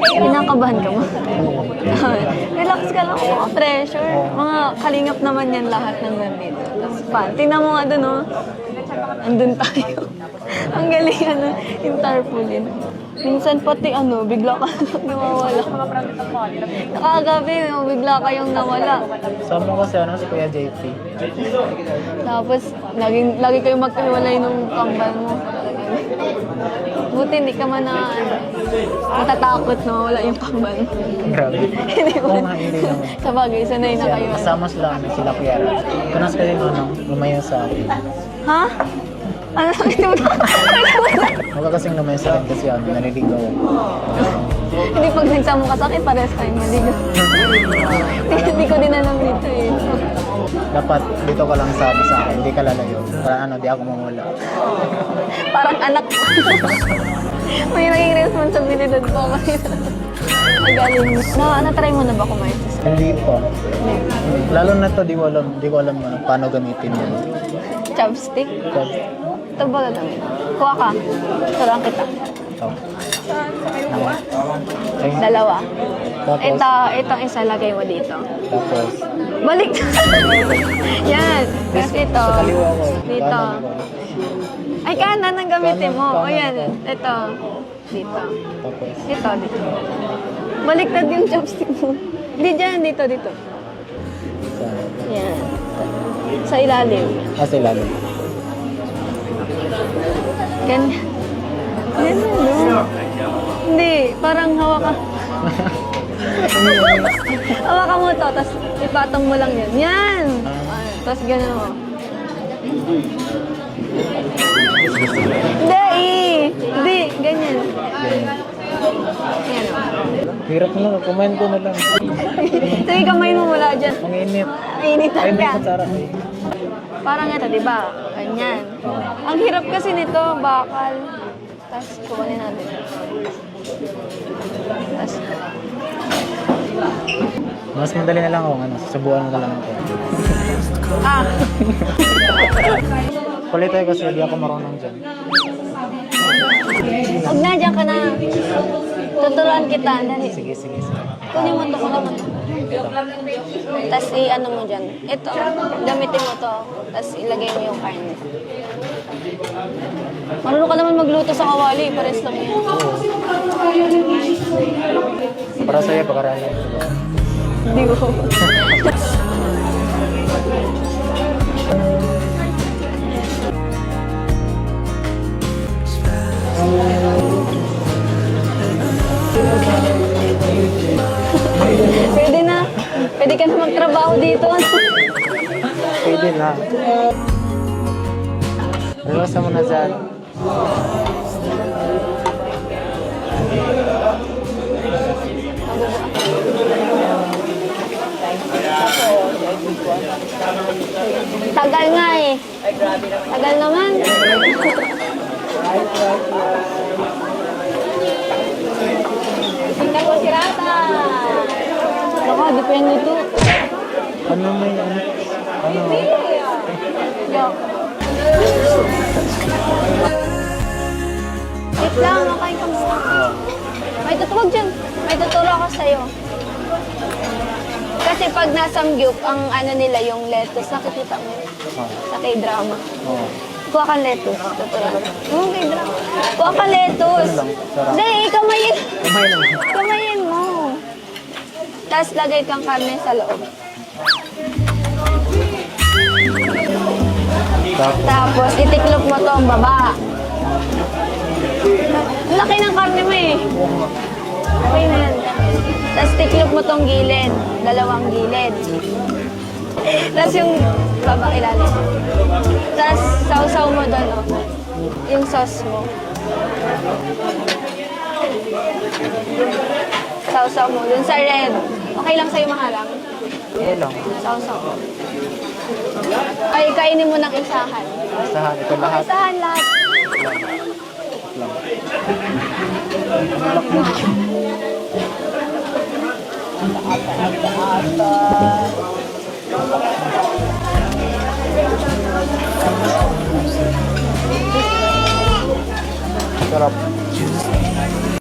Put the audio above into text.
Kinakabahan ka mo? Relax ka lang, mga pressure. Mga kalingap naman yan lahat ng nandito. Tapos pan, tingnan mo nga dun, oh. Andun tayo. Ang galing, ano, yung tarpaulin. Minsan pati, bigla ka nawawala. Nakagabi, bigla kayong nawala. Sama kasi si Kuya JP. Tapos, lagi kayong magkahiwalay nung kambal mo. Buti hindi ka man matatakot na wala yung kambal mo. Grabe. Hindi Oo man. nga, hindi naman. Sabagay, sanay na kayo. Kasama sila Kuya Ram. Kunas kasi lumayo sa akin. Ha? Ano sakit mo? Huwag kasing lumayo sa akin kasi naliligaw ako. Hindi pag nagsama ka sa akin, pares tayo maligo. Hindi ko din alam dito eh. Dapat dito ka lang sa akin, hindi ka lalayo. Para di ako mamula. Parang anak ko. May naging responsibilidad po ako. Magaling. Na-try mo na ba kumain sa school? Hindi po. Lalo na to, di ko alam paano gamitin yan. Chopstick? Ito ba gagamit? Kuha ka. Turuan kita. Ito. Dalawa. Tapos, Itong isa lagay mo dito. tapos, Balik! Yan. Kasi ito. sa kaliwa ko. Dito. Kanan ko. Ay, kanan ang gamitin mo. O Kanan yan. ko. Ito. Dito. Tapos, Dito. Baliktad yung chopstick mo. Hindi dyan. Dito. sa... Yan. Sa ilalim. Sa ilalim. Ganyan. No? Hindi. Parang hawakan. Hawakan mo to. Tapos ipatong mo lang yan. Yan! Tapos ganyan mo. Hindi. Ganyan. Yan o. Hirap na, kumain ko na lang. Sige, kamay mo mula dyan. Ang init. Initan Ay, may ka. kutsara. Parang ito, di ba? Ganyan. Ang hirap kasi nito, bakal. Tapos kukunin natin. Tapos, Mas madali na lang ako, susubuan na lang ako. Kulit tayo kasi hindi ako marunong dyan. Huwag na, dyan ka na. Tuturuan kita. Dali. Sige. Kunin mo to. Tapos i-ano mo dyan. Ito, gamitin mo to. Tapos ilagay mo yung karne. Marunong ka naman magluto sa kawali. Pares lang yan. Para sa'yo, pag-aralan. Hindi mo. Pwede na. Pwede ka na magtrabaho dito. Pwede na. Relaxa mo na dyan. Tagal nga eh. Tagal naman. Tingnan ko si Rata. Baka, depende ito. Ano may ano? Joke. Wait lang, makain ka muna. May tutuwag dyan. May tuturo ako sa'yo. Kasi pag nasamgyup, ang ano nila, yung lettuce, nakikita mo sa K-drama. Oo. Kuha kang lettuce, tuturo. Yung K-drama. Kuha kang lettuce. Sarap. Hindi, kamayin. Kumain lang. Kamayin mo. Tapos lagay kang karne sa loob. Tapos itiklop mo to ang baba. Ang laki ng karne mo eh. Okay na yan. Tapos tiklop mo tong gilid. Dalawang gilid. Tapos yung baba ilalim. Tapos sausaw mo doon, oh. Yung sauce mo. Sausaw mo doon sa red. Okay lang sa'yo maharang? Okay lang. Sausaw. Ay, kainin mo ng isahan. Isahan, ito lahat. Isahan lahat. Lang. Sarap.